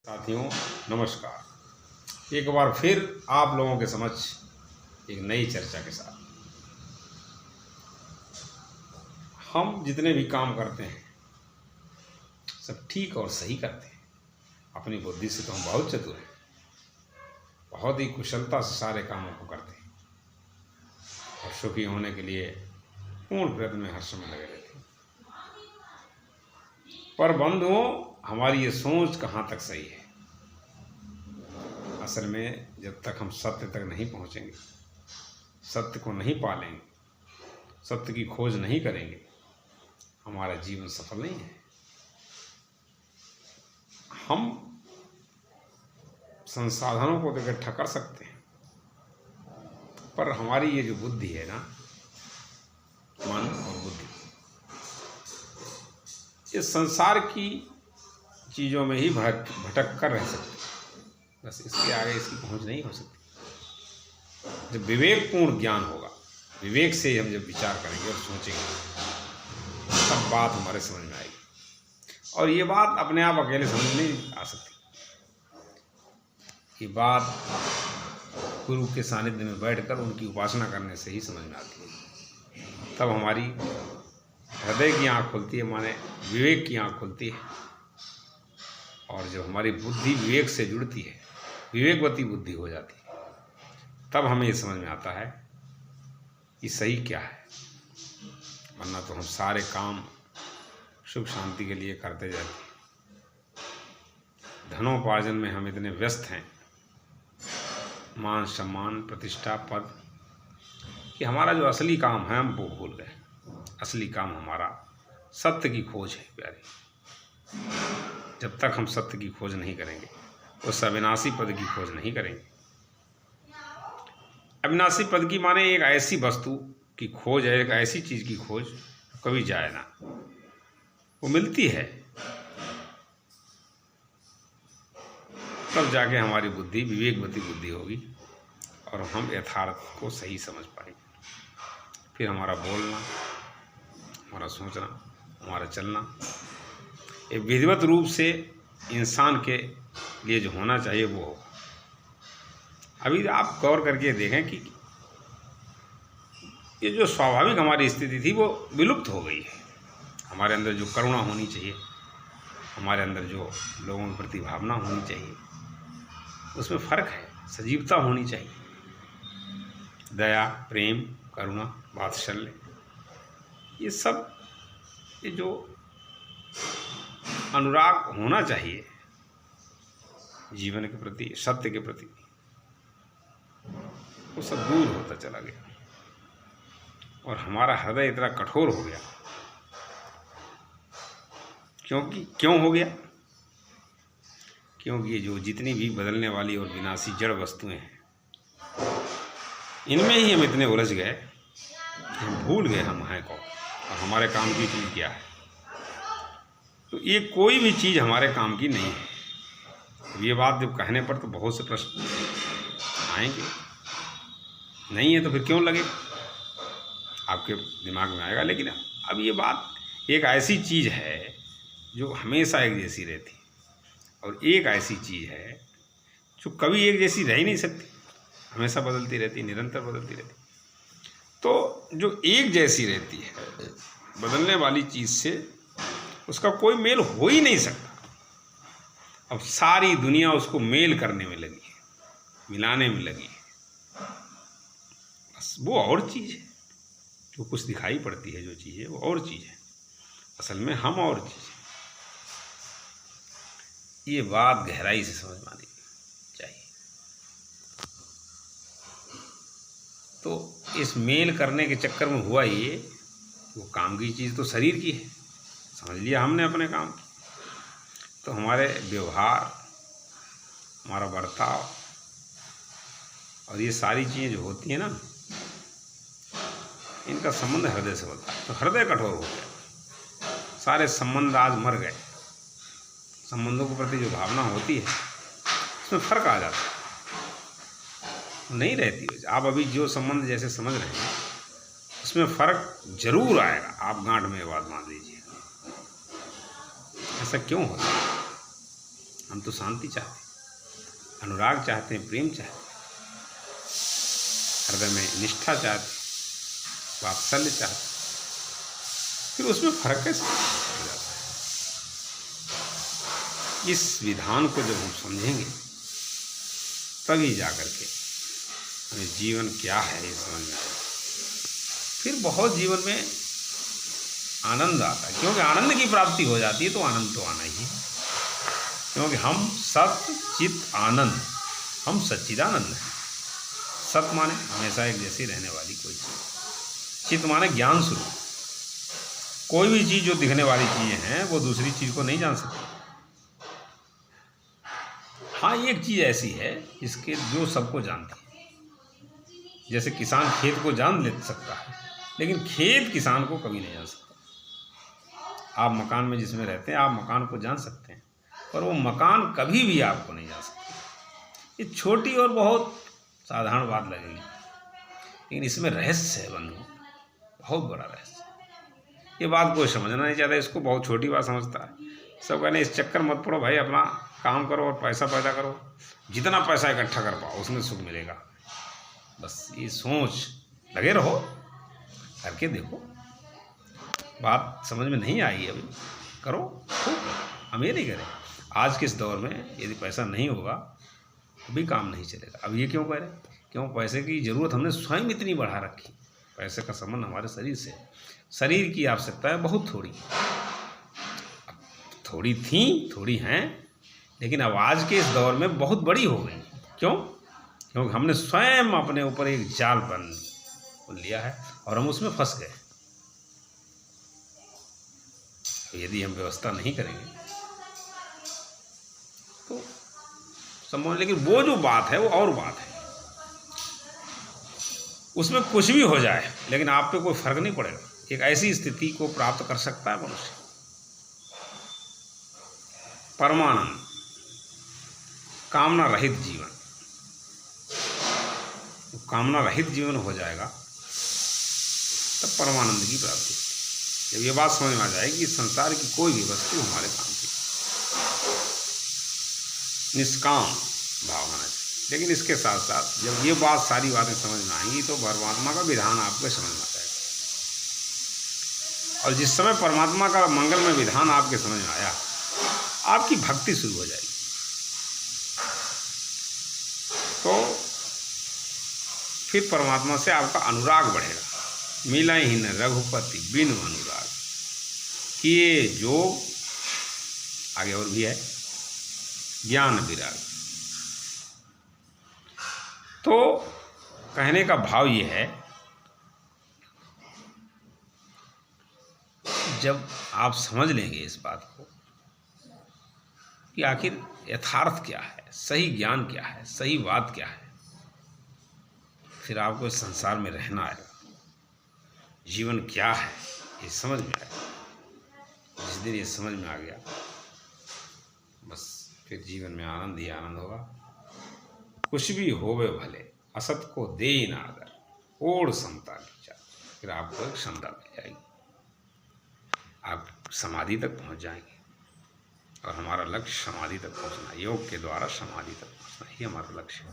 साथियों नमस्कार। एक बार फिर आप लोगों के समक्ष एक नई चर्चा के साथ। हम जितने भी काम करते हैं सब ठीक और सही करते हैं। अपनी बुद्धि से तो हम बहुत चतुर हैं, बहुत ही कुशलता से सारे कामों को करते हैं और सुखी होने के लिए पूर्ण प्रयत्न में हर समय लगे रहते हैं। पर बंधुओं, हमारी ये सोच कहाँ तक सही है? असल में जब तक हम सत्य तक नहीं पहुँचेंगे, सत्य को नहीं पालेंगे, सत्य की खोज नहीं करेंगे, हमारा जीवन सफल नहीं है। हम संसाधनों को तो इकट्ठा कर सकते हैं, पर हमारी ये जो बुद्धि है ना, मन और बुद्धि, इस संसार की चीज़ों में ही भटक कर रह सकते हैं। बस इसके आगे इसकी पहुंच नहीं हो सकती। जब विवेकपूर्ण ज्ञान होगा, विवेक से हम जब विचार करेंगे और सोचेंगे, तब बात हमारे समझ में आएगी। और ये बात अपने आप अकेले समझ नहीं आ सकती। ये बात गुरु के सानिध्य में बैठकर उनकी उपासना करने से ही समझ में आती है। तब हमारी हृदय की आँख खुलती है, माने विवेक की आँख खुलती है। और जब हमारी बुद्धि विवेक से जुड़ती है, विवेकवती बुद्धि हो जाती है, तब हमें ये समझ में आता है कि सही क्या है। वरना तो हम सारे काम सुख शांति के लिए करते जाते हैं। धनोपार्जन में हम इतने व्यस्त हैं, मान सम्मान प्रतिष्ठा पद, कि हमारा जो असली काम है हम वो भूल गए। असली काम हमारा सत्य की खोज है प्यारे। जब तक हम सत्य की खोज नहीं करेंगे, उस अविनाशी पद की खोज नहीं करेंगे। अविनाशी पद की माने एक ऐसी वस्तु की खोज है, एक ऐसी चीज़ की खोज कभी जाए ना, वो मिलती है तब जाके हमारी बुद्धि विवेकवती बुद्धि होगी और हम यथार्थ को सही समझ पाएंगे। फिर हमारा बोलना, हमारा सोचना, हमारा चलना एक विधिवत रूप से इंसान के लिए जो होना चाहिए वो होगा। अभी आप गौर करके देखें कि ये जो स्वाभाविक हमारी स्थिति थी वो विलुप्त हो गई है। हमारे अंदर जो करुणा होनी चाहिए, हमारे अंदर जो लोगों के प्रति भावना होनी चाहिए, उसमें फ़र्क है। सजीवता होनी चाहिए, दया, प्रेम, करुणा, वात्सल्य, ये सब, ये जो अनुराग होना चाहिए जीवन के प्रति, सत्य के प्रति, वो सब दूर होता चला गया। और हमारा हृदय इतना कठोर हो गया। क्यों हो गया? क्योंकि ये जो जितनी भी बदलने वाली और विनाशी जड़ वस्तुएं हैं, इनमें ही हम इतने उलझ गए कि हम भूल गए हम हैं कौन और हमारे काम की चीज़ क्या है। तो ये कोई भी चीज़ हमारे काम की नहीं है। ये बात जब कहने पर तो बहुत से प्रश्न आएंगे, नहीं है तो फिर क्यों लगे, आपके दिमाग में आएगा। लेकिन अब ये बात एक ऐसी चीज़ है जो हमेशा एक जैसी रहती है, और एक ऐसी चीज़ है जो कभी एक जैसी रह ही नहीं सकती, हमेशा बदलती रहती, निरंतर बदलती रहती। तो जो एक जैसी रहती है, बदलने वाली चीज़ से उसका कोई मेल हो ही नहीं सकता। अब सारी दुनिया उसको मेल करने में लगी है, मिलाने में लगी है। बस वो और चीज़ है, जो कुछ दिखाई पड़ती है, जो चीज़ है वो और चीज़ है, असल में हम और चीज़ है। ये बात गहराई से समझ में आनी चाहिए। तो इस मेल करने के चक्कर में हुआ ये, वो काम की चीज़ तो शरीर की है, समझ लिया हमने अपने काम की, तो हमारे व्यवहार, हमारा बर्ताव और ये सारी चीज़ें जो होती हैं ना, इनका संबंध हृदय से होता है। तो हृदय कठोर हो गया, सारे संबंध आज मर गए। संबंधों के प्रति जो भावना होती है उसमें फ़र्क आ जाता है, नहीं रहती है। आप अभी जो संबंध जैसे समझ रहे हैं उसमें फ़र्क जरूर आएगा। आप गांठ में बात मान लीजिए, ऐसा क्यों होता है? हम तो शांति चाहते हैं, अनुराग चाहते हैं, प्रेम चाहते हैं, हृदय में निष्ठा चाहते हैं, वात्सल्य चाहते हैं। फिर उसमें फर्क कैसे हो जाता है? इस विधान को जब हम समझेंगे तभी जाकर के हमें जीवन क्या है ये समझ में आएगा। फिर बहुत जीवन में आनंद आता है, क्योंकि आनंद की प्राप्ति हो जाती है तो आनंद तो आना ही है। क्योंकि हम सत चित आनंद, हम सच्चिदानंद हैं। सत माने हमेशा एक जैसी रहने वाली कोई चीज़, चित माने ज्ञान स्वरूप। कोई भी चीज़ जो दिखने वाली चीज़ें हैं वो दूसरी चीज़ को नहीं जान सकती। हाँ, एक चीज़ ऐसी है जिसके जो सबको जानती है। जैसे किसान खेत को जान ले सकता है, लेकिन खेत किसान को कभी नहीं जान सकता। आप मकान में जिसमें रहते हैं, आप मकान को जान सकते हैं, पर वो मकान कभी भी आपको नहीं जान सकता। ये छोटी और बहुत साधारण बात लगेगी, लेकिन इसमें रहस्य है बंधु, बहुत बड़ा रहस्य। ये बात कोई समझना नहीं चाहता, इसको बहुत छोटी बात समझता है। सब कहने इस चक्कर मत पड़ो भाई, अपना काम करो और पैसा पैदा करो, जितना पैसा इकट्ठा कर पाओ उसमें सुख मिलेगा। बस ये सोच लगे रहो, करके देखो। बात समझ में नहीं आई अभी, करो खूब। हम ये नहीं करें, आज के इस दौर में यदि पैसा नहीं होगा भी काम नहीं चलेगा। अब ये क्यों कह रहे? क्यों? पैसे की ज़रूरत हमने स्वयं इतनी बढ़ा रखी। पैसे का संबंध हमारे शरीर से, शरीर की आवश्यकताएं बहुत थोड़ी, थोड़ी थी, थोड़ी हैं, लेकिन अब आज के इस दौर में बहुत बड़ी हो गई। क्यों? क्योंकि हमने स्वयं अपने ऊपर एक जाल बन लिया है और हम उसमें फंस गए। तो यदि हम व्यवस्था नहीं करेंगे तो संभव। लेकिन वो जो बात है वो और बात है, उसमें कुछ भी हो जाए लेकिन आप पे कोई फर्क नहीं पड़ेगा। एक ऐसी स्थिति को प्राप्त कर सकता है मनुष्य, परमानंद, कामना रहित जीवन। कामना रहित जीवन हो जाएगा तब परमानंद की प्राप्ति। जब ये बात समझ में आ जाएगी कि संसार की कोई भी वस्तु हमारे काम की, निष्काम भाव होना चाहिए। लेकिन इसके साथ साथ जब ये बात सारी बातें समझ में आएंगी तो परमात्मा का विधान आपको समझ में आ जाएगा। और जिस समय परमात्मा का मंगलमय विधान आपके समझ में आया, आपकी भक्ति शुरू हो जाएगी। तो फिर परमात्मा से आपका अनुराग बढ़ेगा। मिला ही न रघुपति बिनु अनुराग किए जो, आगे और भी है, ज्ञान विराग। तो कहने का भाव ये है, जब आप समझ लेंगे इस बात को कि आखिर यथार्थ क्या है, सही ज्ञान क्या है, सही बात क्या है, फिर आपको इस संसार में रहना आएगा। जीवन क्या है ये समझ में आएगा। जिस दिन ये समझ में आ गया, बस फिर जीवन में आनंद ही आनंद होगा। कुछ भी होवे भले, असत को दे ना आदर, ओढ़ समता की चाह। फिर आपको एक क्षमता मिल जाएगी, आप समाधि तक पहुंच जाएंगे। और हमारा लक्ष्य समाधि तक पहुंचना, योग के द्वारा समाधि तक पहुंचना ही हमारा लक्ष्य है।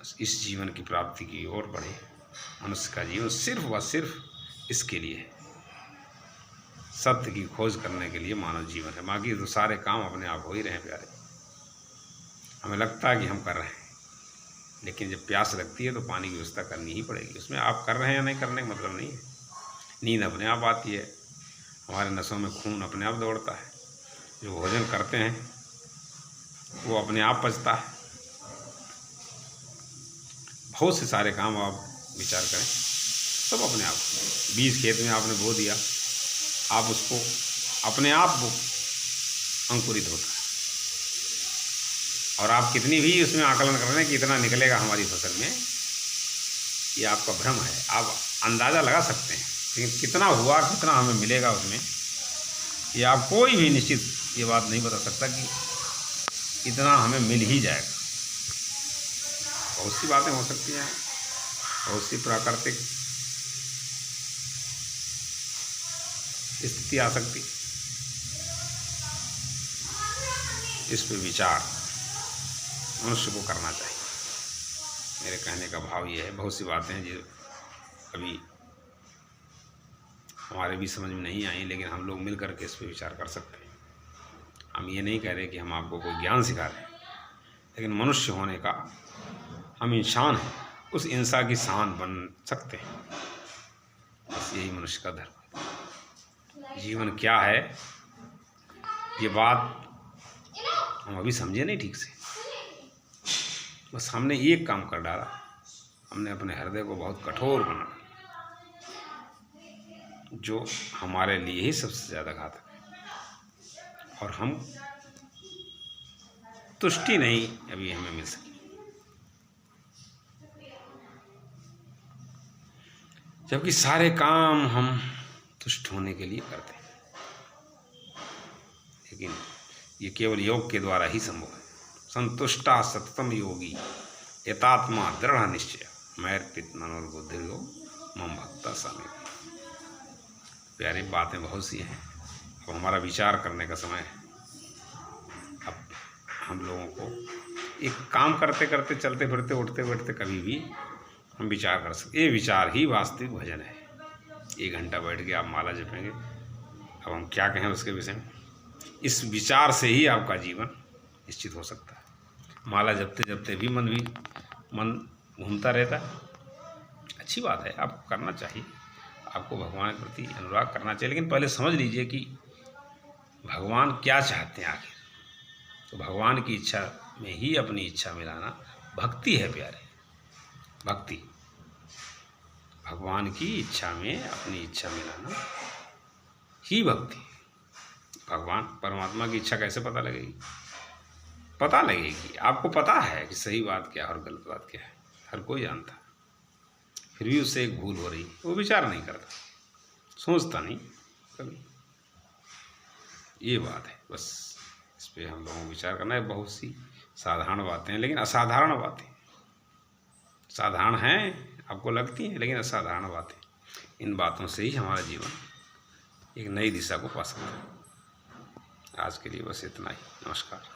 बस इस जीवन की प्राप्ति की ओर बढ़े। मनुष्य का जीवन सिर्फ व सिर्फ इसके लिए है, सत्य की खोज करने के लिए मानव जीवन है। बाकी तो सारे काम अपने आप हो ही रहे हैं प्यारे। हमें लगता है कि हम कर रहे हैं, लेकिन जब प्यास लगती है तो पानी की व्यवस्था करनी ही पड़ेगी। उसमें आप कर रहे हैं या नहीं करने का मतलब नहीं है। नींद अपने आप आती है, हमारे नसों में खून अपने आप दौड़ता है, जो भोजन करते हैं वो अपने आप पचता है। बहुत से सारे काम आप विचार करें, सब अपने आप। बीज खेत में आपने बो दिया, आप उसको अपने आप अंकुरित होता है। और आप कितनी भी उसमें आकलन कर रहे हैं कि इतना निकलेगा हमारी फसल में, ये आपका भ्रम है। आप अंदाज़ा लगा सकते हैं, लेकिन कितना हुआ, कितना हमें मिलेगा उसमें, ये आप कोई भी निश्चित ये बात नहीं बता सकता कि इतना हमें मिल ही जाएगा। बहुत सी बातें हो सकती हैं, बहुत सी प्राकृतिक स्थिति आ सकती। इस पे विचार मनुष्य को करना चाहिए। मेरे कहने का भाव ये है, बहुत सी बातें हैं जो अभी हमारे भी समझ में नहीं आई, लेकिन हम लोग मिल करके इस पे विचार कर सकते हैं। हम ये नहीं कह रहे कि हम आपको कोई ज्ञान सिखा रहे हैं, लेकिन मनुष्य होने का हम इंसान हैं, उस इंसान की शान बन सकते हैं। बस यही मनुष्य का धर्म है। जीवन क्या है, ये बात हम अभी समझे नहीं ठीक से। बस हमने एक काम कर डाला, हमने अपने हृदय को बहुत कठोर बना डाला, जो हमारे लिए ही सबसे ज़्यादा घातक है। और हम तुष्टि नहीं अभी हमें मिल सकी। जबकि सारे काम हम तुष्ट होने के लिए करते हैं, लेकिन ये केवल योग के द्वारा ही संभव है। संतुष्टा सततम योगी यतात्मा दृढ़ निश्चय मैर्पित मनोर्बुद्धिर्यो मम भक्ता सामे। प्यारी बातें बहुत सी हैं। अब हमारा विचार करने का समय है। अब हम लोगों को एक काम करते करते, चलते फिरते, उठते बैठते कभी भी हम विचार कर सकते। ये विचार ही वास्तविक भजन है। 1 घंटा बैठ के आप माला जपेंगे, अब हम क्या कहें उसके विषय में। इस विचार से ही आपका जीवन निश्चित हो सकता है। माला जपते जपते भी मन घूमता रहता है, अच्छी बात है, आपको करना चाहिए, आपको भगवान के प्रति अनुराग करना चाहिए। लेकिन पहले समझ लीजिए कि भगवान क्या चाहते हैं आखिर। तो भगवान की इच्छा में ही अपनी इच्छा मिलाना भक्ति है प्यारे। भक्ति भगवान की इच्छा में अपनी इच्छा मिलाना ही भक्ति है। भगवान परमात्मा की इच्छा कैसे पता लगेगी? पता लगेगी, आपको पता है कि सही बात क्या है और गलत बात क्या है, हर कोई जानता है। फिर भी उससे एक भूल हो रही, वो विचार नहीं करता, सोचता नहीं कभी। ये बात है, बस इस पे हम लोगों को विचार करना है। बहुत सी साधारण बातें हैं, लेकिन असाधारण बातें। साधारण हैं, आपको लगती हैं, लेकिन असाधारण बातें। इन बातों से ही हमारा जीवन एक नई दिशा को पा सकता है। आज के लिए बस इतना ही। नमस्कार।